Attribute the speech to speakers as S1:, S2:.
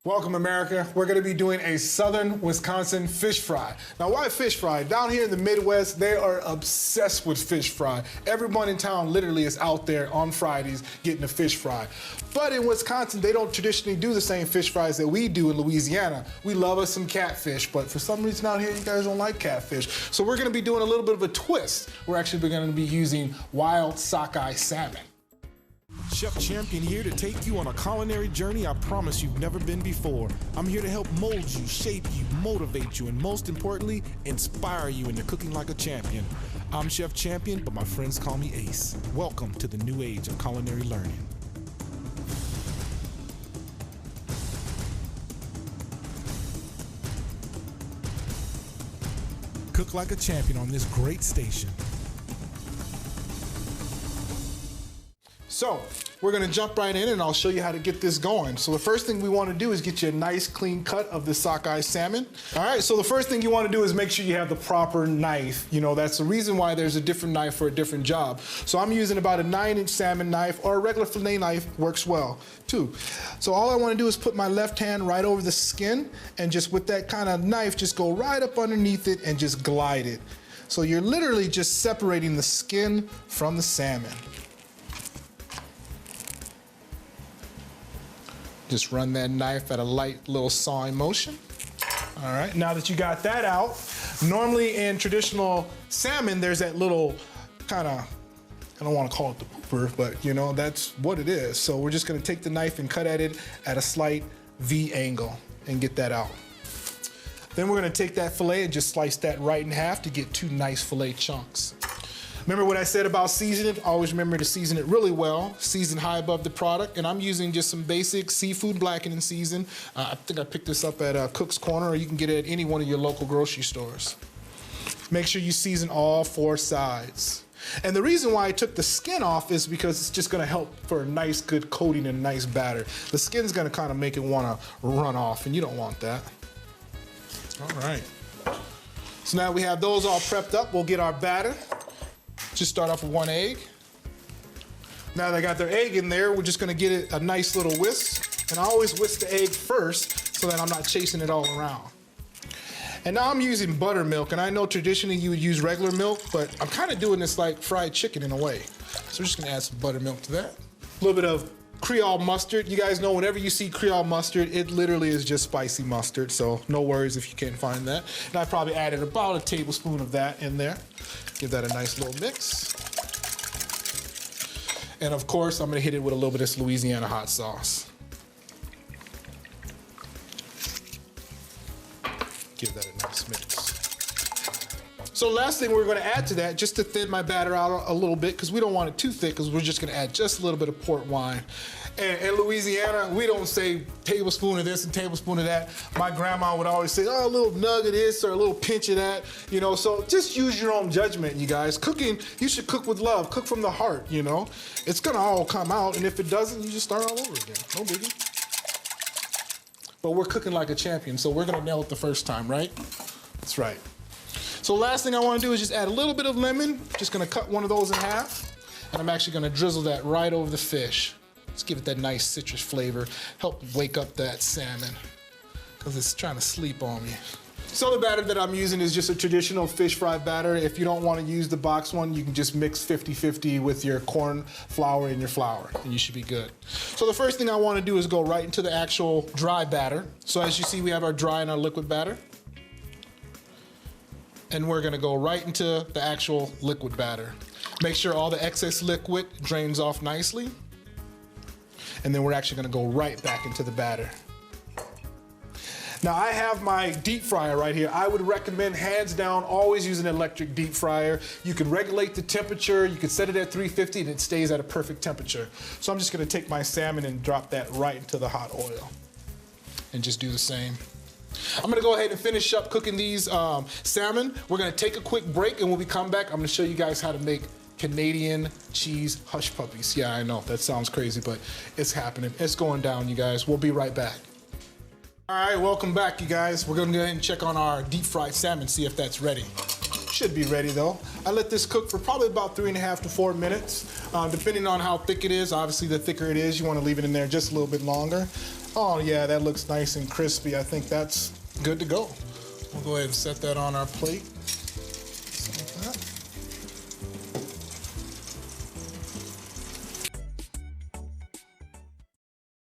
S1: Welcome, America. We're going to be doing a Southern Wisconsin fish fry. Now, why fish fry? Down here in the Midwest, they are obsessed with fish fry. Everyone in town literally is out there on Fridays getting a fish fry. But in Wisconsin, they don't traditionally do the same fish fries that we do in Louisiana. We love us some catfish, but for some reason out here, you guys don't like catfish. So we're going to be doing a little bit of a twist. We're actually going to be using wild sockeye salmon.
S2: Chef Champion here to take you on a culinary journey I promise you've never been before. I'm here to help mold you, shape you, motivate you, and most importantly, inspire you into cooking like a champion. I'm Chef Champion, but my friends call me Ace. Welcome to the new age of culinary learning. Cook like a champion on this great station.
S1: So we're gonna jump right in and I'll show you how to get this going. So the first thing we wanna do is get you a nice clean cut of the sockeye salmon. All right, so the first thing you wanna do is make sure you have the proper knife. You know, that's the reason why there's a different knife for a different job. So I'm using about a 9-inch salmon knife, or a regular fillet knife works well too. So all I wanna do is put my left hand right over the skin and just with that kind of knife, just go right up underneath it and just glide it. So you're literally just separating the skin from the salmon. Just run that knife at a light little sawing motion. All right, now that you got that out, normally in traditional salmon, there's that little kind of, I don't want to call it the pooper, but you know, that's what it is. So we're just gonna take the knife and cut at it at a slight V angle and get that out. Then we're gonna take that fillet and just slice that right in half to get 2 nice fillet chunks. Remember what I said about seasoning? Always remember to season it really well, season high above the product, and I'm using just some basic seafood blackening season. I think I picked this up at Cook's Corner, or you can get it at any one of your local grocery stores. Make sure you season all 4 sides. And the reason why I took the skin off is because it's just gonna help for a nice good coating and a nice batter. The skin's gonna kind of make it wanna run off, and you don't want that. All right. So now we have those all prepped up, we'll get our batter. Just start off with 1 egg. Now that I got their egg in there, we're just gonna get it a nice little whisk. And I always whisk the egg first so that I'm not chasing it all around. And now I'm using buttermilk, and I know traditionally you would use regular milk, but I'm kind of doing this like fried chicken in a way. So we're just gonna add some buttermilk to that. A little bit of Creole mustard. You guys know whenever you see Creole mustard, it literally is just spicy mustard, so no worries if you can't find that. And I probably added about a tablespoon of that in there. Give that a nice little mix. And of course, I'm gonna hit it with a little bit of this Louisiana hot sauce. Give that a nice mix. So last thing we're gonna add to that, just to thin my batter out a little bit, because we don't want it too thick, because we're just gonna add just a little bit of port wine. And in Louisiana, we don't say tablespoon of this and tablespoon of that. My grandma would always say, oh, a little nug of this or a little pinch of that, you know, so just use your own judgment, you guys. Cooking, you should cook with love, cook from the heart, you know. It's gonna all come out, and if it doesn't, you just start all over again, no biggie. But we're cooking like a champion, so we're gonna nail it the first time, right? That's right. So last thing I wanna do is just add a little bit of lemon. Just gonna cut one of those in half, and I'm actually gonna drizzle that right over the fish. Just give it that nice citrus flavor, help wake up that salmon, because it's trying to sleep on me. So the batter that I'm using is just a traditional fish fry batter. If you don't wanna use the box one, you can just mix 50-50 with your corn flour and your flour, and you should be good. So the first thing I wanna do is go right into the actual dry batter. So as you see, we have our dry and our liquid batter. And we're gonna go right into the actual liquid batter. Make sure all the excess liquid drains off nicely. And then we're actually gonna go right back into the batter. Now I have my deep fryer right here. I would recommend, hands down, always use an electric deep fryer. You can regulate the temperature, you can set it at 350 and it stays at a perfect temperature. So I'm just gonna take my salmon and drop that right into the hot oil. And just do the same. I'm gonna go ahead and finish up cooking these salmon. We're gonna take a quick break, and when we come back, I'm gonna show you guys how to make Canadian cheese hush puppies. Yeah, I know, that sounds crazy, but it's happening. It's going down, you guys. We'll be right back. All right, welcome back, you guys. We're gonna go ahead and check on our deep fried salmon, see if that's ready. Should be ready though. I let this cook for probably about 3.5 to 4 minutes, depending on how thick it is. Obviously, the thicker it is, you wanna leave it in there just a little bit longer. Oh yeah, that looks nice and crispy. I think that's good to go. We'll go ahead and set that on our plate.